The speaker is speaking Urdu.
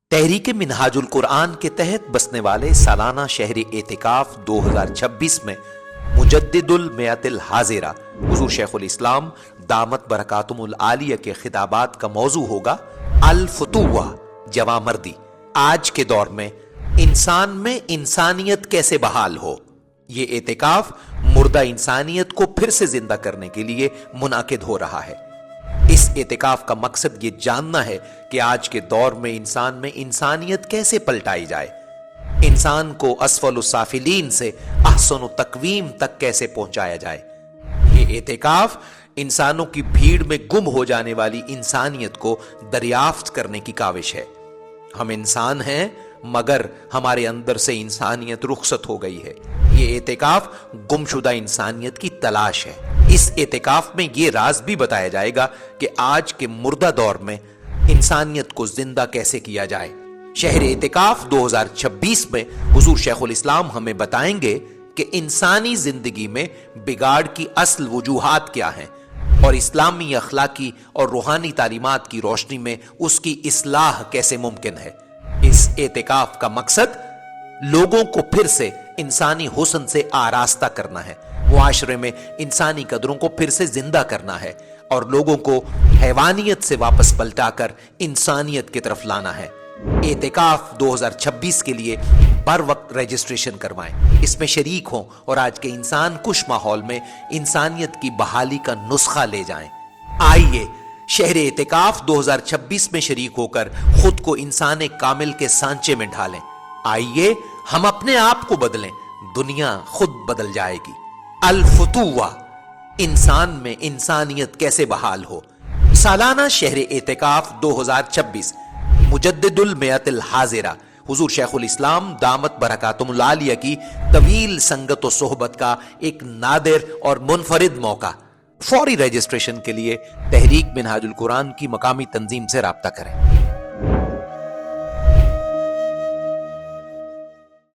تحریک منہاج القرآن کے تحت بسنے والے سالانہ شہر اعتکاف 2026 میں مجدد المیت الحاضرہ حضور شیخ الاسلام دامت برکاتہم العالیہ کے خطابات کا موضوع ہوگا الفتوہ جواں مردی۔ آج کے دور میں انسانیت کیسے بحال ہو، یہ اعتکاف مردہ انسانیت کو پھر سے زندہ کرنے کے لیے منعقد ہو رہا ہے۔ اس اعتکاف کا مقصد یہ جاننا ہے کہ آج کے دور میں انسانیت کیسے پلٹائی جائے، انسان کو اسفل السافلین سے احسن التقویم تک کیسے پہنچایا جائے۔ یہ اعتکاف انسانوں کی بھیڑ میں گم ہو جانے والی انسانیت کو دریافت کرنے کی کاوش ہے۔ ہم انسان ہیں مگر ہمارے اندر سے انسانیت رخصت ہو گئی ہے۔ یہ اعتکاف گمشدہ انسانیت کی تلاش ہے۔ اس اعتکاف میں یہ راز بھی بتایا جائے گا کہ آج کے مردہ دور میں انسانیت کو زندہ کیسے کیا جائے۔ شہر اعتکاف 2026 میں حضور شیخ الاسلام ہمیں بتائیں گے کہ انسانی زندگی میں بگاڑ کی اصل وجوہات کیا ہیں اور اسلامی اخلاقی اور روحانی تعلیمات کی روشنی میں اس کی اصلاح کیسے ممکن ہے۔ اس اعتکاف کا مقصد لوگوں کو پھر سے انسانی حسن سے آراستہ کرنا ہے، معاشرے میں انسانی قدروں کو پھر سے زندہ کرنا ہے اور لوگوں کو حیوانیت سے واپس پلٹا کر انسانیت کی طرف لانا ہے۔ اعتکاف 2026 کے لیے بر وقت رجسٹریشن کروائیں، اس میں شریک ہوں اور آج کے انسان کش ماحول میں انسانیت کی بحالی کا نسخہ لے جائیں۔ آئیے شہر اعتکاف 2026 میں شریک ہو کر خود کو انسان کامل کے سانچے میں ڈھالیں۔ آئیے ہم اپنے آپ کو بدلیں، دنیا خود بدل جائے گی۔ الفتوہ انسان میں انسانیت کیسے بحال ہو۔ سالانہ شہر اعتکاف 2026 مجدد المیت الحاضرہ حضور شیخ الاسلام دامت برکاتہم العالیہ کی طویل سنگت و صحبت کا ایک نادر اور منفرد موقع۔ فوری رجسٹریشن کے لیے تحریک منہاج القرآن کی مقامی تنظیم سے رابطہ کریں۔